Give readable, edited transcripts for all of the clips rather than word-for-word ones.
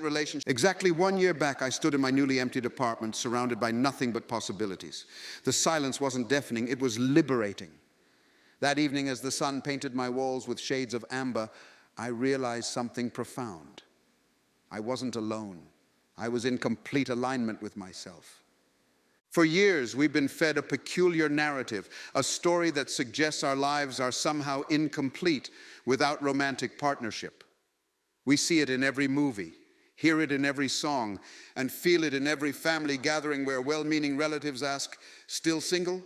significant relationship. Exactly 1 year back, I stood in my newly emptied apartment, surrounded by nothing but possibilities. The silence wasn't deafening, it was liberating. That evening, as the sun painted my walls with shades of amber, I realized something profound. I wasn't alone. I was in complete alignment with myself. For years, we've been fed a peculiar narrative, a story that suggests our lives are somehow incomplete without romantic partnership. We see it in every movie, hear it in every song, and feel it in every family gathering where well-meaning relatives ask, "Still single?"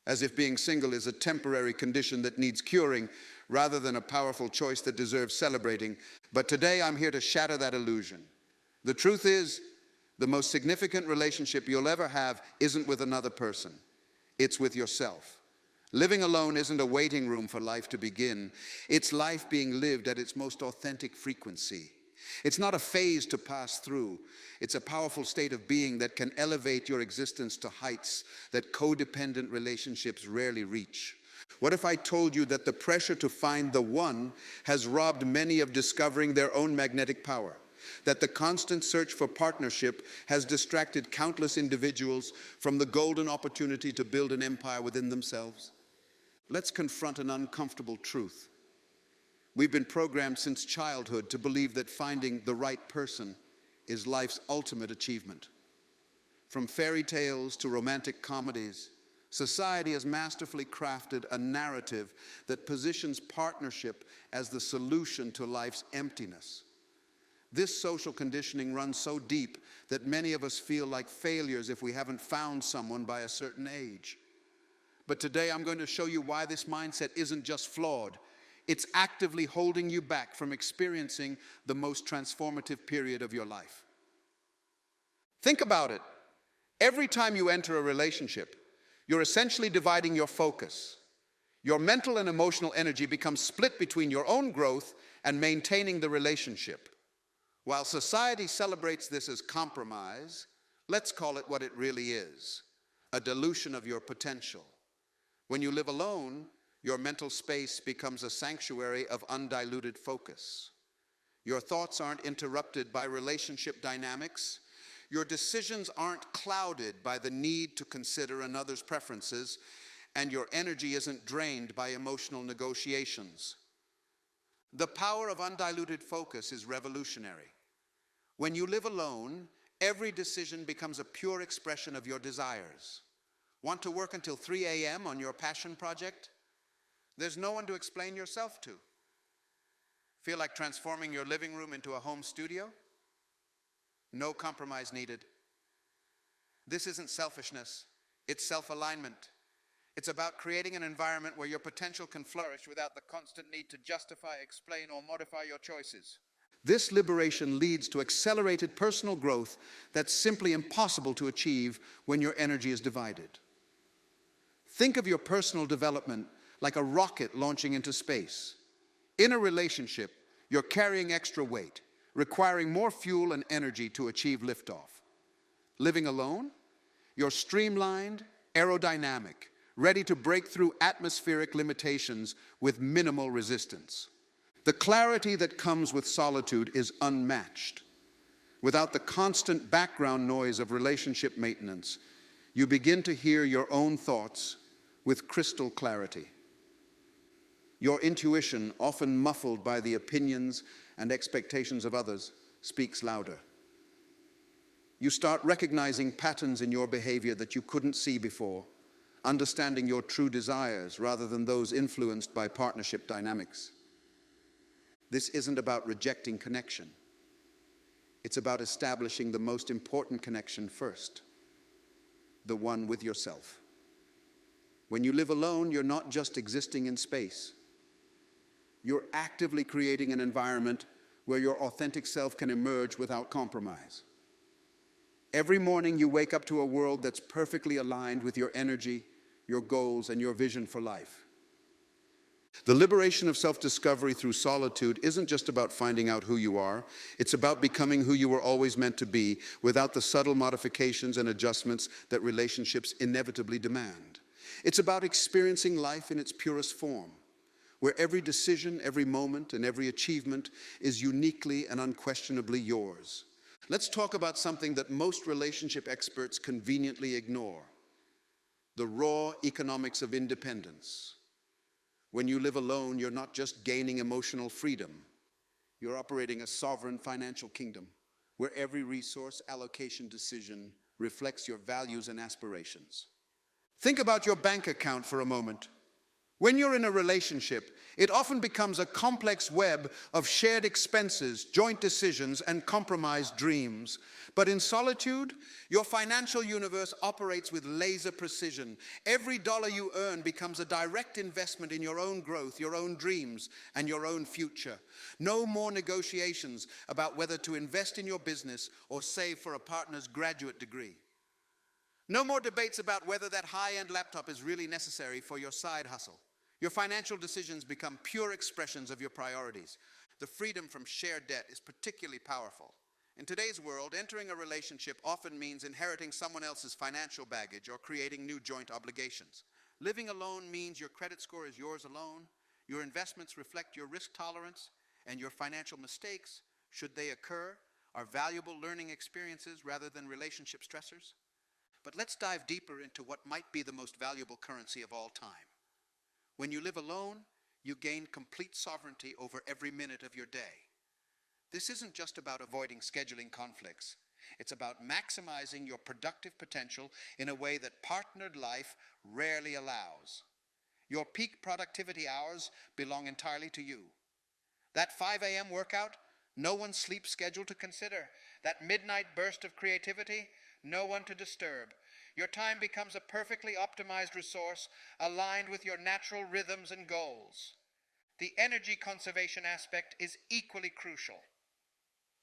As if being single is a temporary condition that needs curing rather than a powerful choice that deserves celebrating. But today I'm here to shatter that illusion. The truth is, the most significant relationship you'll ever have isn't with another person. It's with yourself. Living alone isn't a waiting room for life to begin. It's life being lived at its most authentic frequency. It's not a phase to pass through. It's a powerful state of being that can elevate your existence to heights that codependent relationships rarely reach. What if I told you that the pressure to find the one has robbed many of discovering their own magnetic power? That the constant search for partnership has distracted countless individuals from the golden opportunity to build an empire within themselves? Let's confront an uncomfortable truth. We've been programmed since childhood to believe that finding the right person is life's ultimate achievement. From fairy tales to romantic comedies, society has masterfully crafted a narrative that positions partnership as the solution to life's emptiness. This social conditioning runs so deep that many of us feel like failures if we haven't found someone by a certain age. But today I'm going to show you why this mindset isn't just flawed. It's actively holding you back from experiencing the most transformative period of your life. Think about it. Every time you enter a relationship, you're essentially dividing your focus. Your mental and emotional energy becomes split between your own growth and maintaining the relationship. While society celebrates this as compromise, let's call it what it really is, a dilution of your potential. When you live alone, your mental space becomes a sanctuary of undiluted focus. Your thoughts aren't interrupted by relationship dynamics. Your decisions aren't clouded by the need to consider another's preferences, and your energy isn't drained by emotional negotiations. The power of undiluted focus is revolutionary. When you live alone, every decision becomes a pure expression of your desires. Want to work until 3 a.m. on your passion project? There's no one to explain yourself to. Feel like transforming your living room into a home studio? No compromise needed. This isn't selfishness, it's self-alignment. It's about creating an environment where your potential can flourish without the constant need to justify, explain, or modify your choices. This liberation leads to accelerated personal growth that's simply impossible to achieve when your energy is divided. Think of your personal development like a rocket launching into space. In a relationship, you're carrying extra weight, requiring more fuel and energy to achieve liftoff. Living alone, you're streamlined, aerodynamic, ready to break through atmospheric limitations with minimal resistance. The clarity that comes with solitude is unmatched. Without the constant background noise of relationship maintenance, you begin to hear your own thoughts with crystal clarity. Your intuition, often muffled by the opinions and expectations of others, speaks louder. You start recognizing patterns in your behavior that you couldn't see before, understanding your true desires rather than those influenced by partnership dynamics. This isn't about rejecting connection. It's about establishing the most important connection first, the one with yourself. When you live alone, you're not just existing in space. You're actively creating an environment where your authentic self can emerge without compromise. Every morning you wake up to a world that's perfectly aligned with your energy, your goals, and your vision for life. The liberation of self-discovery through solitude isn't just about finding out who you are. It's about becoming who you were always meant to be without the subtle modifications and adjustments that relationships inevitably demand. It's about experiencing life in its purest form, where every decision, every moment, and every achievement is uniquely and unquestionably yours. Let's talk about something that most relationship experts conveniently ignore: the raw economics of independence. When you live alone, you're not just gaining emotional freedom, you're operating a sovereign financial kingdom where every resource allocation decision reflects your values and aspirations. Think about your bank account for a moment. When you're in a relationship, it often becomes a complex web of shared expenses, joint decisions, and compromised dreams. But in solitude, your financial universe operates with laser precision. Every dollar you earn becomes a direct investment in your own growth, your own dreams, and your own future. No more negotiations about whether to invest in your business or save for a partner's graduate degree. No more debates about whether that high-end laptop is really necessary for your side hustle. Your financial decisions become pure expressions of your priorities. The freedom from shared debt is particularly powerful. In today's world, entering a relationship often means inheriting someone else's financial baggage or creating new joint obligations. Living alone means your credit score is yours alone, your investments reflect your risk tolerance, and your financial mistakes, should they occur, are valuable learning experiences rather than relationship stressors. But let's dive deeper into what might be the most valuable currency of all time. When you live alone, you gain complete sovereignty over every minute of your day. This isn't just about avoiding scheduling conflicts. It's about maximizing your productive potential in a way that partnered life rarely allows. Your peak productivity hours belong entirely to you. That 5 a.m. workout, no one's sleep schedule to consider. That midnight burst of creativity, no one to disturb. Your time becomes a perfectly optimized resource aligned with your natural rhythms and goals. The energy conservation aspect is equally crucial.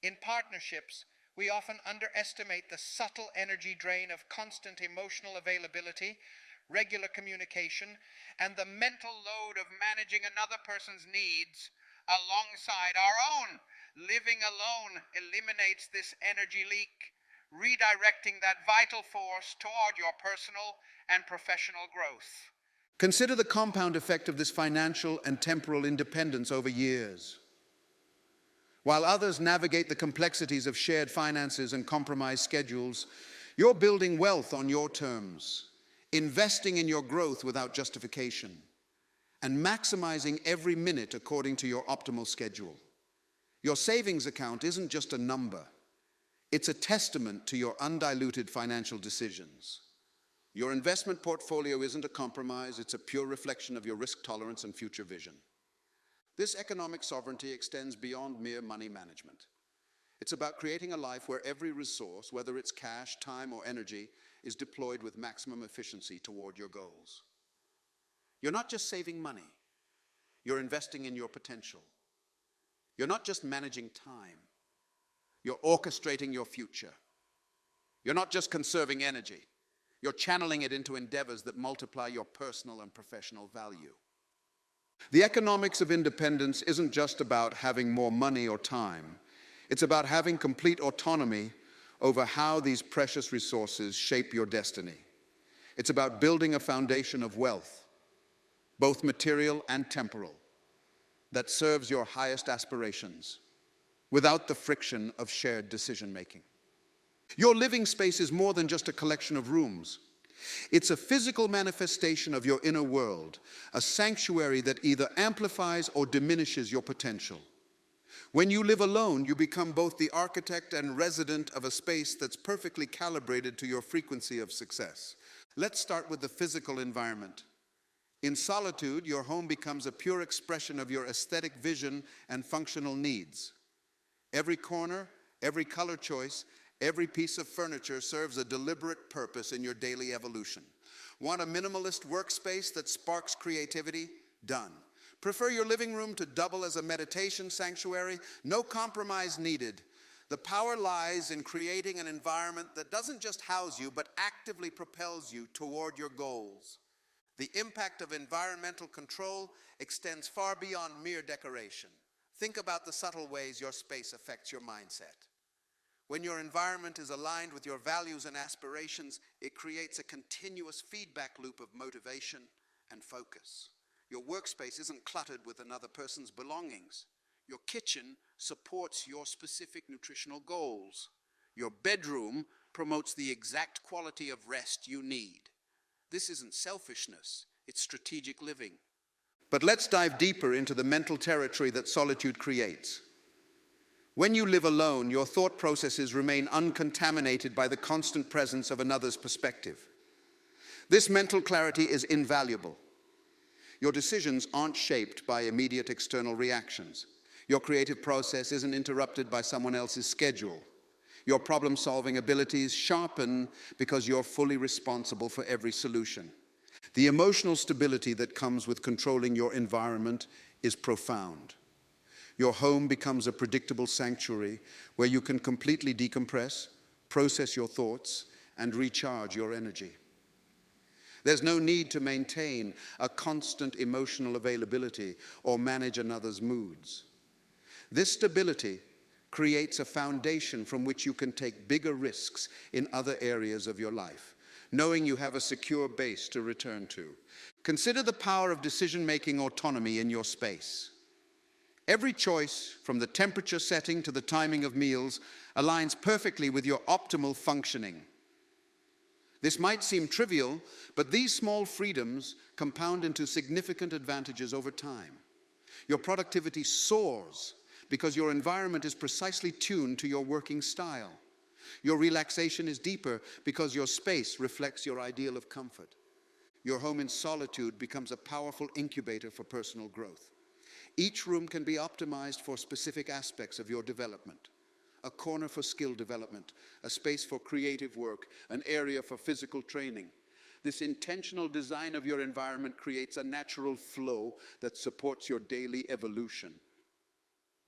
In partnerships, we often underestimate the subtle energy drain of constant emotional availability, regular communication, and the mental load of managing another person's needs alongside our own. Living alone eliminates this energy leak, redirecting that vital force toward your personal and professional growth. Consider the compound effect of this financial and temporal independence over years. While others navigate the complexities of shared finances and compromised schedules, you're building wealth on your terms, investing in your growth without justification, and maximizing every minute according to your optimal schedule. Your savings account isn't just a number. It's a testament to your undiluted financial decisions. Your investment portfolio isn't a compromise, it's a pure reflection of your risk tolerance and future vision. This economic sovereignty extends beyond mere money management. It's about creating a life where every resource, whether it's cash, time, or energy, is deployed with maximum efficiency toward your goals. You're not just saving money, you're investing in your potential. You're not just managing time, you're orchestrating your future. You're not just conserving energy, you're channeling it into endeavors that multiply your personal and professional value. The economics of independence isn't just about having more money or time. It's about having complete autonomy over how these precious resources shape your destiny. It's about building a foundation of wealth, both material and temporal, that serves your highest aspirations without the friction of shared decision-making. Your living space is more than just a collection of rooms. It's a physical manifestation of your inner world, a sanctuary that either amplifies or diminishes your potential. When you live alone, you become both the architect and resident of a space that's perfectly calibrated to your frequency of success. Let's start with the physical environment. In solitude, your home becomes a pure expression of your aesthetic vision and functional needs. Every corner, every color choice, every piece of furniture serves a deliberate purpose in your daily evolution. Want a minimalist workspace that sparks creativity? Done. Prefer your living room to double as a meditation sanctuary? No compromise needed. The power lies in creating an environment that doesn't just house you, but actively propels you toward your goals. The impact of environmental control extends far beyond mere decoration. Think about the subtle ways your space affects your mindset. When your environment is aligned with your values and aspirations, it creates a continuous feedback loop of motivation and focus. Your workspace isn't cluttered with another person's belongings. Your kitchen supports your specific nutritional goals. Your bedroom promotes the exact quality of rest you need. This isn't selfishness, it's strategic living. But let's dive deeper into the mental territory that solitude creates. When you live alone, your thought processes remain uncontaminated by the constant presence of another's perspective. This mental clarity is invaluable. Your decisions aren't shaped by immediate external reactions. Your creative process isn't interrupted by someone else's schedule. Your problem-solving abilities sharpen because you're fully responsible for every solution. The emotional stability that comes with controlling your environment is profound. Your home becomes a predictable sanctuary where you can completely decompress, process your thoughts, and recharge your energy. There's no need to maintain a constant emotional availability or manage another's moods. This stability creates a foundation from which you can take bigger risks in other areas of your life, knowing you have a secure base to return to. Consider the power of decision-making autonomy in your space. Every choice, from the temperature setting to the timing of meals, aligns perfectly with your optimal functioning. This might seem trivial, but these small freedoms compound into significant advantages over time. Your productivity soars because your environment is precisely tuned to your working style. Your relaxation is deeper because your space reflects your ideal of comfort. Your home in solitude becomes a powerful incubator for personal growth. Each room can be optimized for specific aspects of your development. A corner for skill development, a space for creative work, an area for physical training. This intentional design of your environment creates a natural flow that supports your daily evolution.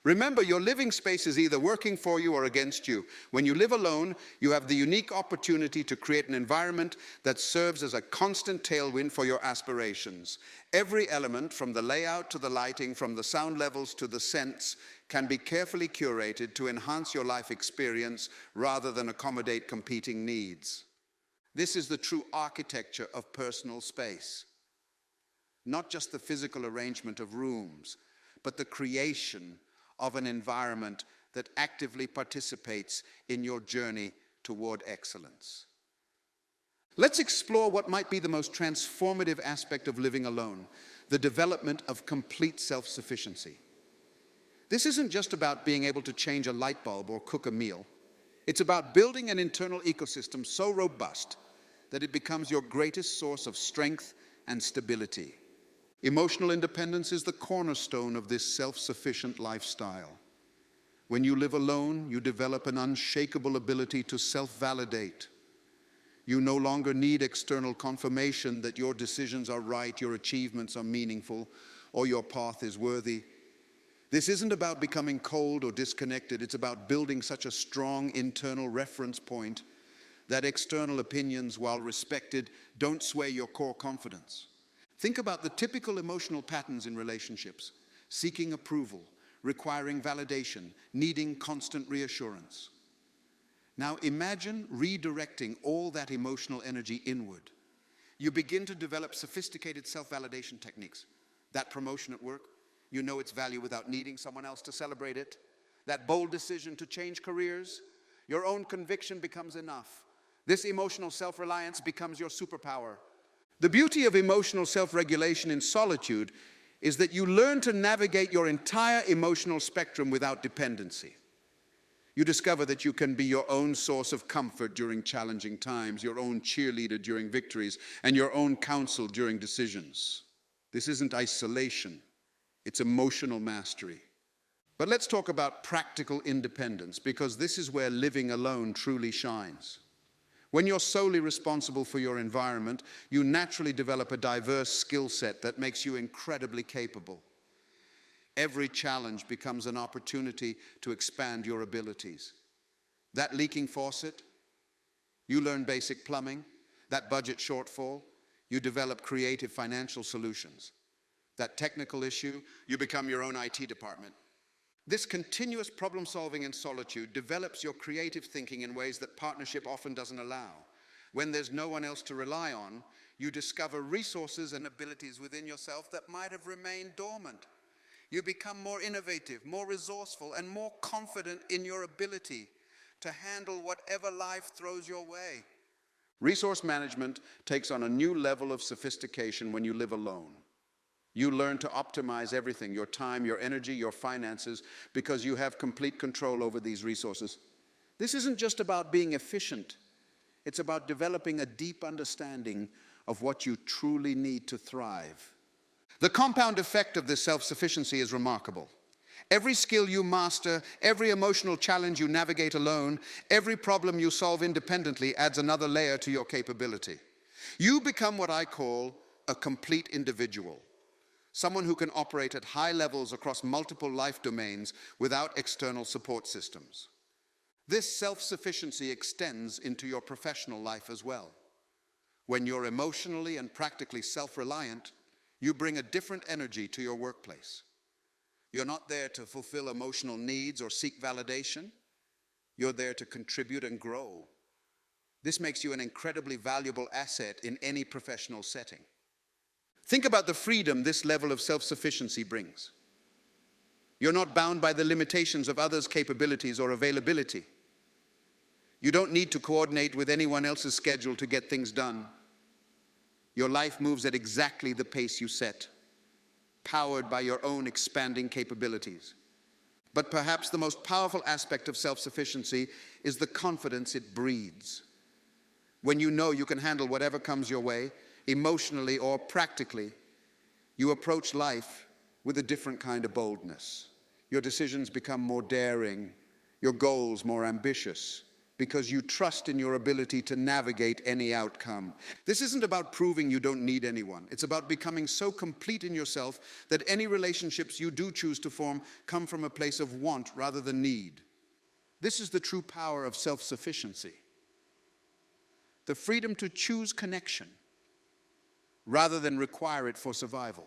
Remember, your living space is either working for you or against you. When you live alone, you have the unique opportunity to create an environment that serves as a constant tailwind for your aspirations. Every element, from the layout to the lighting, from the sound levels to the scents, can be carefully curated to enhance your life experience rather than accommodate competing needs. This is the true architecture of personal space. Not just the physical arrangement of rooms, but the creation of an environment that actively participates in your journey toward excellence. Let's explore what might be the most transformative aspect of living alone, the development of complete self-sufficiency. This isn't just about being able to change a light bulb or cook a meal. It's about building an internal ecosystem so robust that it becomes your greatest source of strength and stability. Emotional independence is the cornerstone of this self-sufficient lifestyle. When you live alone, you develop an unshakable ability to self-validate. You no longer need external confirmation that your decisions are right, your achievements are meaningful, or your path is worthy. This isn't about becoming cold or disconnected. It's about building such a strong internal reference point that external opinions, while respected, don't sway your core confidence. Think about the typical emotional patterns in relationships: seeking approval, requiring validation, needing constant reassurance. Now imagine redirecting all that emotional energy inward. You begin to develop sophisticated self-validation techniques. That promotion at work, you know its value without needing someone else to celebrate it. That bold decision to change careers, your own conviction becomes enough. This emotional self-reliance becomes your superpower. The beauty of emotional self-regulation in solitude is that you learn to navigate your entire emotional spectrum without dependency. You discover that you can be your own source of comfort during challenging times, your own cheerleader during victories, and your own counsel during decisions. This isn't isolation, it's emotional mastery. But let's talk about practical independence, because this is where living alone truly shines. When you're solely responsible for your environment, you naturally develop a diverse skill set that makes you incredibly capable. Every challenge becomes an opportunity to expand your abilities. That leaking faucet, you learn basic plumbing. That budget shortfall, you develop creative financial solutions. That technical issue, you become your own IT department. This continuous problem-solving in solitude develops your creative thinking in ways that partnership often doesn't allow. When there's no one else to rely on, You discover resources and abilities within yourself that might have remained dormant. You become more innovative, more resourceful, and more confident in your ability to handle whatever life throws your way. Resource management takes on a new level of sophistication when you live alone. You learn to optimize everything, your time, your energy, your finances, because you have complete control over these resources. This isn't just about being efficient. It's about developing a deep understanding of what you truly need to thrive. The compound effect of this self-sufficiency is remarkable. Every skill you master, every emotional challenge you navigate alone, every problem you solve independently adds another layer to your capability. You become what I call a complete individual. Someone who can operate at high levels across multiple life domains without external support systems. This self-sufficiency extends into your professional life as well. When you're emotionally and practically self-reliant, you bring a different energy to your workplace. You're not there to fulfill emotional needs or seek validation. You're there to contribute and grow. This makes you an incredibly valuable asset in any professional setting. Think about the freedom this level of self-sufficiency brings. You're not bound by the limitations of others' capabilities or availability. You don't need to coordinate with anyone else's schedule to get things done. Your life moves at exactly the pace you set, powered by your own expanding capabilities. But perhaps the most powerful aspect of self-sufficiency is the confidence it breeds. When you know you can handle whatever comes your way, emotionally or practically, you approach life with a different kind of boldness. Your decisions become more daring, your goals more ambitious, because you trust in your ability to navigate any outcome. This isn't about proving you don't need anyone. It's about becoming so complete in yourself that any relationships you do choose to form come from a place of want rather than need. This is the true power of self-sufficiency. The freedom to choose connection rather than require it for survival.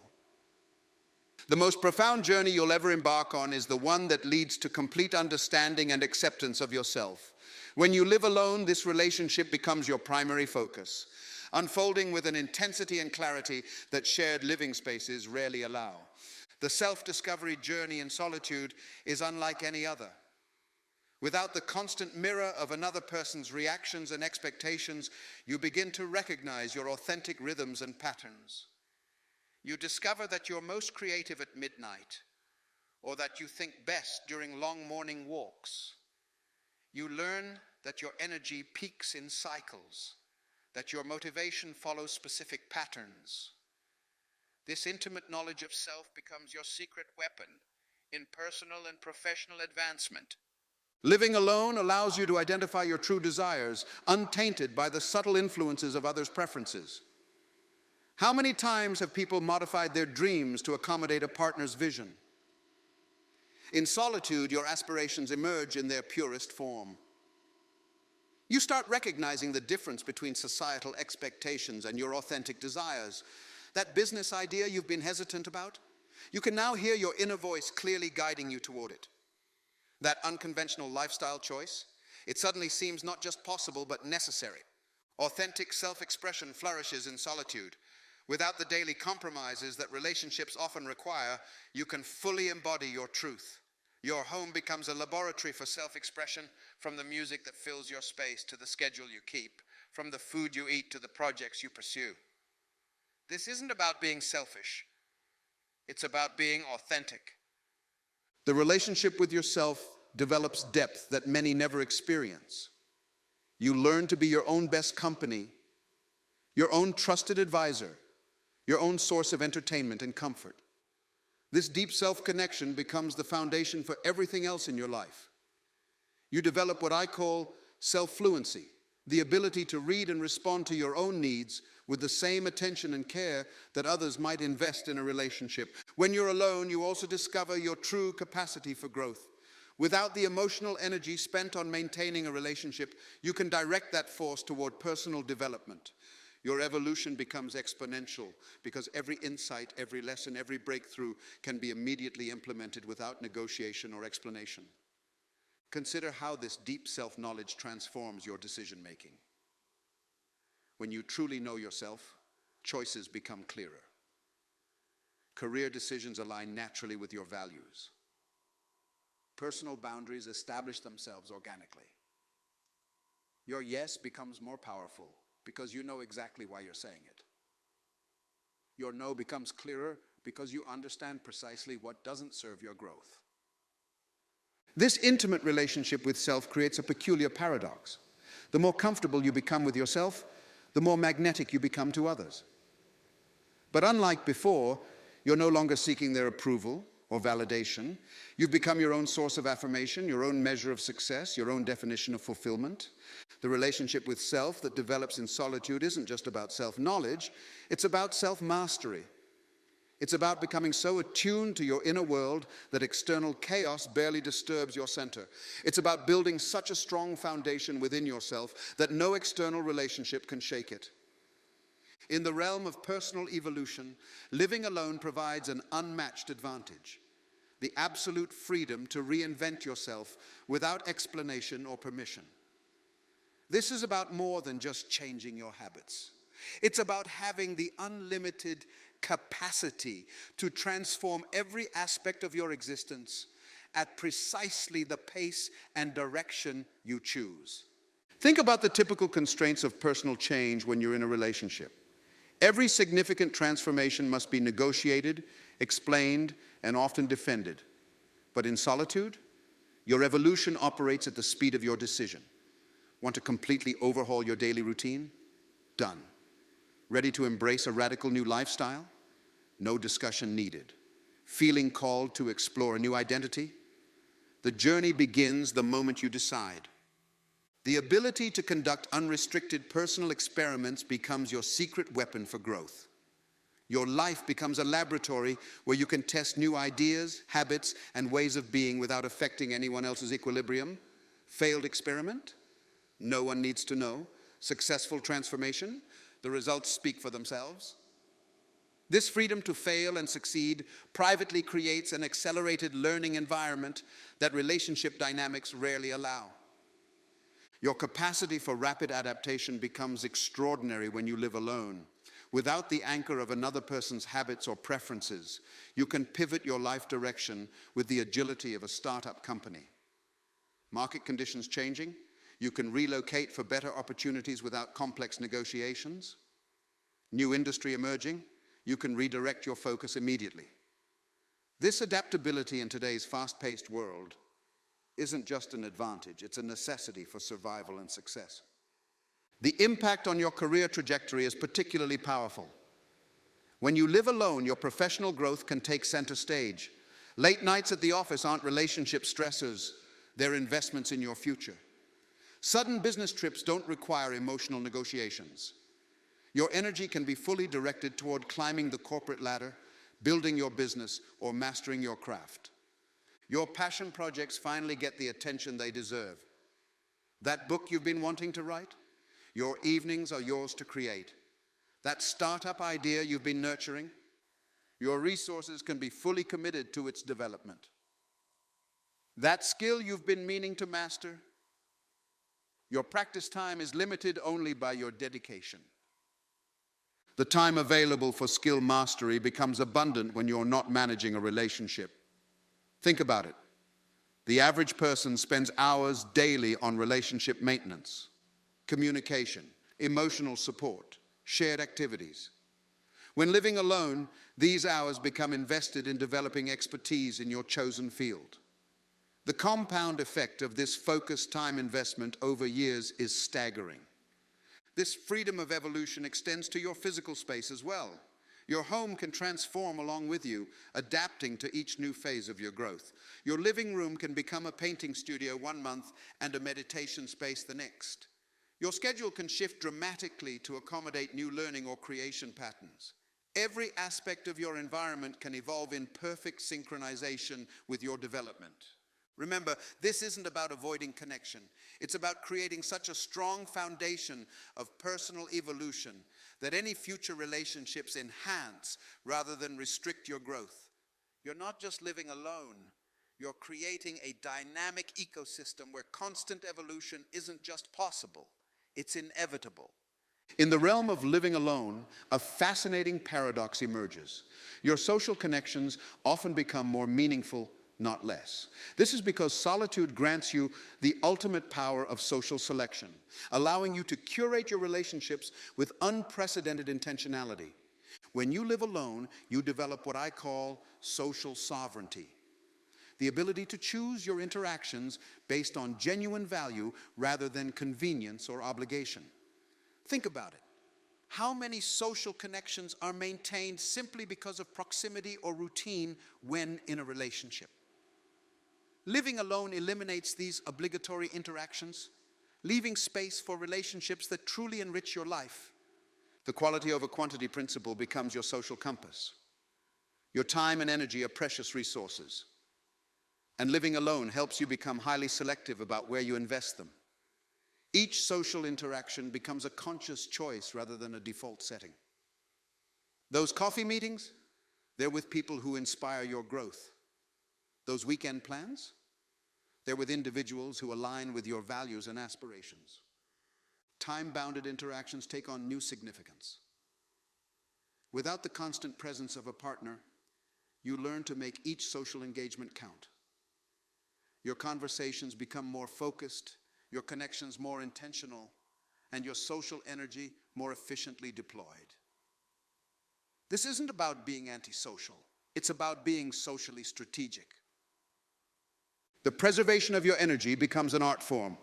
The most profound journey you'll ever embark on is the one that leads to complete understanding and acceptance of yourself. When you live alone, this relationship becomes your primary focus, unfolding with an intensity and clarity that shared living spaces rarely allow. The self-discovery journey in solitude is unlike any other. Without the constant mirror of another person's reactions and expectations, you begin to recognize your authentic rhythms and patterns. You discover that you're most creative at midnight, or that you think best during long morning walks. You learn that your energy peaks in cycles, that your motivation follows specific patterns. This intimate knowledge of self becomes your secret weapon in personal and professional advancement. Living alone allows you to identify your true desires, untainted by the subtle influences of others' preferences. How many times have people modified their dreams to accommodate a partner's vision? In solitude, your aspirations emerge in their purest form. You start recognizing the difference between societal expectations and your authentic desires. That business idea you've been hesitant about, you can now hear your inner voice clearly guiding you toward it. That unconventional lifestyle choice, it suddenly seems not just possible but necessary. Authentic self-expression flourishes in solitude. Without the daily compromises that relationships often require, you can fully embody your truth. Your home becomes a laboratory for self-expression, from the music that fills your space to the schedule you keep, from the food you eat to the projects you pursue. This isn't about being selfish. It's about being authentic. The relationship with yourself develops depth that many never experience. You learn to be your own best company, your own trusted advisor, your own source of entertainment and comfort. This deep self-connection becomes the foundation for everything else in your life. You develop what I call self-fluency, the ability to read and respond to your own needs with the same attention and care that others might invest in a relationship. When you're alone, you also discover your true capacity for growth. Without the emotional energy spent on maintaining a relationship, you can direct that force toward personal development. Your evolution becomes exponential because every insight, every lesson, every breakthrough can be immediately implemented without negotiation or explanation. Consider how this deep self-knowledge transforms your decision-making. When you truly know yourself, choices become clearer. Career decisions align naturally with your values. Personal boundaries establish themselves organically. Your yes becomes more powerful because you know exactly why you're saying it. Your no becomes clearer because you understand precisely what doesn't serve your growth. This intimate relationship with self creates a peculiar paradox. The more comfortable you become with yourself, the more magnetic you become to others. But unlike before, you're no longer seeking their approval or validation. You've become your own source of affirmation, your own measure of success, your own definition of fulfillment. The relationship with self that develops in solitude isn't just about self-knowledge, it's about self-mastery. It's about becoming so attuned to your inner world that external chaos barely disturbs your center. It's about building such a strong foundation within yourself that no external relationship can shake it. In the realm of personal evolution, living alone provides an unmatched advantage: the absolute freedom to reinvent yourself without explanation or permission. This is about more than just changing your habits. It's about having the unlimited capacity to transform every aspect of your existence at precisely the pace and direction you choose. Think about the typical constraints of personal change when you're in a relationship. Every significant transformation must be negotiated, explained, and often defended. But in solitude, your evolution operates at the speed of your decision. Want to completely overhaul your daily routine? Done. Ready to embrace a radical new lifestyle? No discussion needed. Feeling called to explore a new identity? The journey begins the moment you decide. The ability to conduct unrestricted personal experiments becomes your secret weapon for growth. Your life becomes a laboratory where you can test new ideas, habits, and ways of being without affecting anyone else's equilibrium. Failed experiment? No one needs to know. Successful transformation? The results speak for themselves. This freedom to fail and succeed privately creates an accelerated learning environment that relationship dynamics rarely allow. Your capacity for rapid adaptation becomes extraordinary when you live alone. Without the anchor of another person's habits or preferences, you can pivot your life direction with the agility of a startup company. Market conditions changing, you can relocate for better opportunities without complex negotiations. New industry emerging, you can redirect your focus immediately. This adaptability in today's fast-paced world isn't just an advantage, it's a necessity for survival and success. The impact on your career trajectory is particularly powerful. When you live alone, your professional growth can take center stage. Late nights at the office aren't relationship stressors, they're investments in your future. Sudden business trips don't require emotional negotiations. Your energy can be fully directed toward climbing the corporate ladder, building your business, or mastering your craft. Your passion projects finally get the attention they deserve. That book you've been wanting to write? Your evenings are yours to create. That startup idea you've been nurturing? Your resources can be fully committed to its development. That skill you've been meaning to master? Your practice time is limited only by your dedication. The time available for skill mastery becomes abundant when you're not managing a relationship. Think about it. The average person spends hours daily on relationship maintenance, communication, emotional support, shared activities. When living alone, these hours become invested in developing expertise in your chosen field. The compound effect of this focused time investment over years is staggering. This freedom of evolution extends to your physical space as well. Your home can transform along with you, adapting to each new phase of your growth. Your living room can become a painting studio one month and a meditation space the next. Your schedule can shift dramatically to accommodate new learning or creation patterns. Every aspect of your environment can evolve in perfect synchronization with your development. Remember, this isn't about avoiding connection. It's about creating such a strong foundation of personal evolution that any future relationships enhance rather than restrict your growth. You're not just living alone. You're creating a dynamic ecosystem where constant evolution isn't just possible, it's inevitable. In the realm of living alone, a fascinating paradox emerges. Your social connections often become more meaningful, not less. This is because solitude grants you the ultimate power of social selection, allowing you to curate your relationships with unprecedented intentionality. When you live alone, you develop what I call social sovereignty, the ability to choose your interactions based on genuine value rather than convenience or obligation. Think about it. How many social connections are maintained simply because of proximity or routine when in a relationship? Living alone eliminates these obligatory interactions, leaving space for relationships that truly enrich your life. The quality over quantity principle becomes your social compass. Your time and energy are precious resources, and living alone helps you become highly selective about where you invest them. Each social interaction becomes a conscious choice rather than a default setting. Those coffee meetings, they're with people who inspire your growth. Those weekend plans, they're with individuals who align with your values and aspirations. Time-bounded interactions take on new significance. Without the constant presence of a partner, you learn to make each social engagement count. Your conversations become more focused, your connections more intentional, and your social energy more efficiently deployed. This isn't about being antisocial. It's about being socially strategic. The preservation of your energy becomes an art form.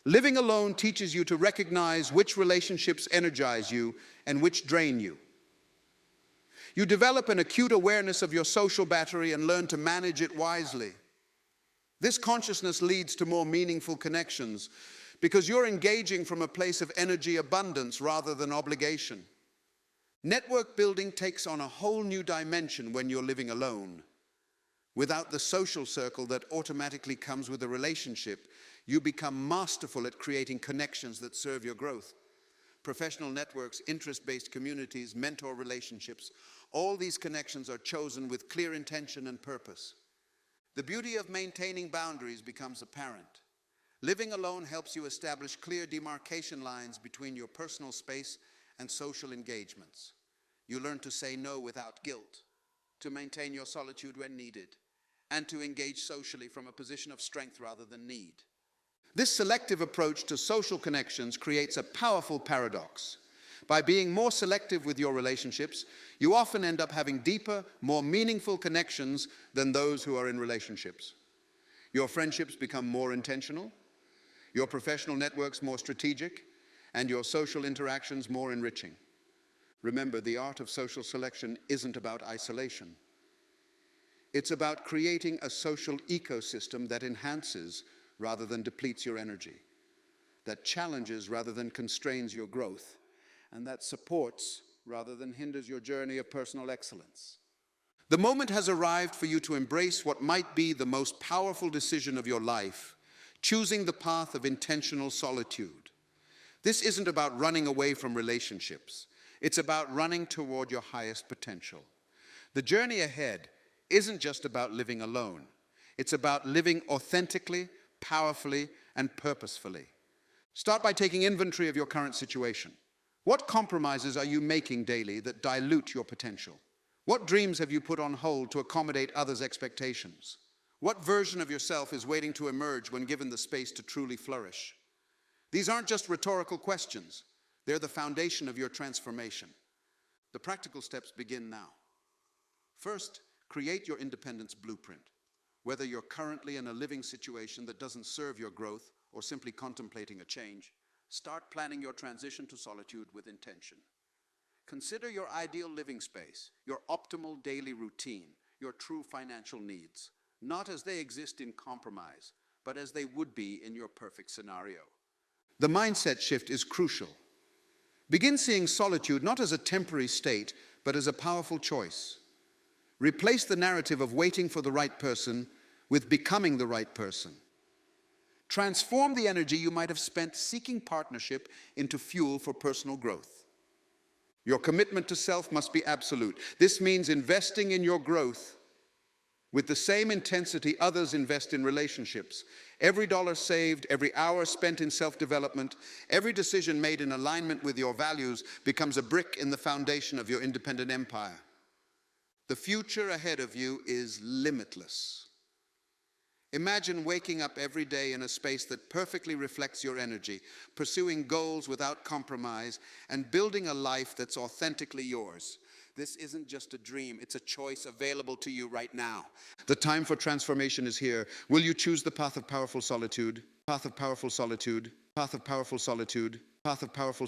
Living alone teaches you to recognize which relationships energize you and which drain you. You develop an acute awareness of your social battery and learn to manage it wisely. This consciousness leads to more meaningful connections because you're engaging from a place of energy abundance rather than obligation. Network building takes on a whole new dimension when you're living alone. Without the social circle that automatically comes with a relationship, you become masterful at creating connections that serve your growth. Professional networks, interest-based communities, mentor relationships, all these connections are chosen with clear intention and purpose. The beauty of maintaining boundaries becomes apparent. Living alone helps you establish clear demarcation lines between your personal space and social engagements. You learn to say no without guilt, to maintain your solitude when needed, and to engage socially from a position of strength rather than need. This selective approach to social connections creates a powerful paradox. By being more selective with your relationships, you often end up having deeper, more meaningful connections than those who are in relationships. Your friendships become more intentional, your professional networks more strategic, and your social interactions more enriching. Remember, the art of social selection isn't about isolation. It's about creating a social ecosystem that enhances rather than depletes your energy, that challenges rather than constrains your growth, and that supports rather than hinders your journey of personal excellence. The moment has arrived for you to embrace what might be the most powerful decision of your life, choosing the path of intentional solitude. This isn't about running away from relationships. It's about running toward your highest potential. The journey ahead isn't just about living alone. It's about living authentically, powerfully, and purposefully. Start by taking inventory of your current situation. What compromises are you making daily that dilute your potential? What dreams have you put on hold to accommodate others' expectations? What version of yourself is waiting to emerge when given the space to truly flourish? These aren't just rhetorical questions. They're the foundation of your transformation. The practical steps begin now. First, create your independence blueprint. Whether you're currently in a living situation that doesn't serve your growth or simply contemplating a change, start planning your transition to solitude with intention. Consider your ideal living space, your optimal daily routine, your true financial needs, not as they exist in compromise, but as they would be in your perfect scenario. The mindset shift is crucial. Begin seeing solitude not as a temporary state, but as a powerful choice. Replace the narrative of waiting for the right person with becoming the right person. Transform the energy you might have spent seeking partnership into fuel for personal growth. Your commitment to self must be absolute. This means investing in your growth with the same intensity others invest in relationships, Every dollar saved, every hour spent in self-development, every decision made in alignment with your values becomes a brick in the foundation of your independent empire. The future ahead of you is limitless. Imagine waking up every day in a space that perfectly reflects your energy, pursuing goals without compromise, and building a life that's authentically yours. This isn't just a dream, it's a choice available to you right now. The time for transformation is here. Will you choose the path of powerful solitude? Path of powerful solitude, path of powerful solitude, path of powerful solitude.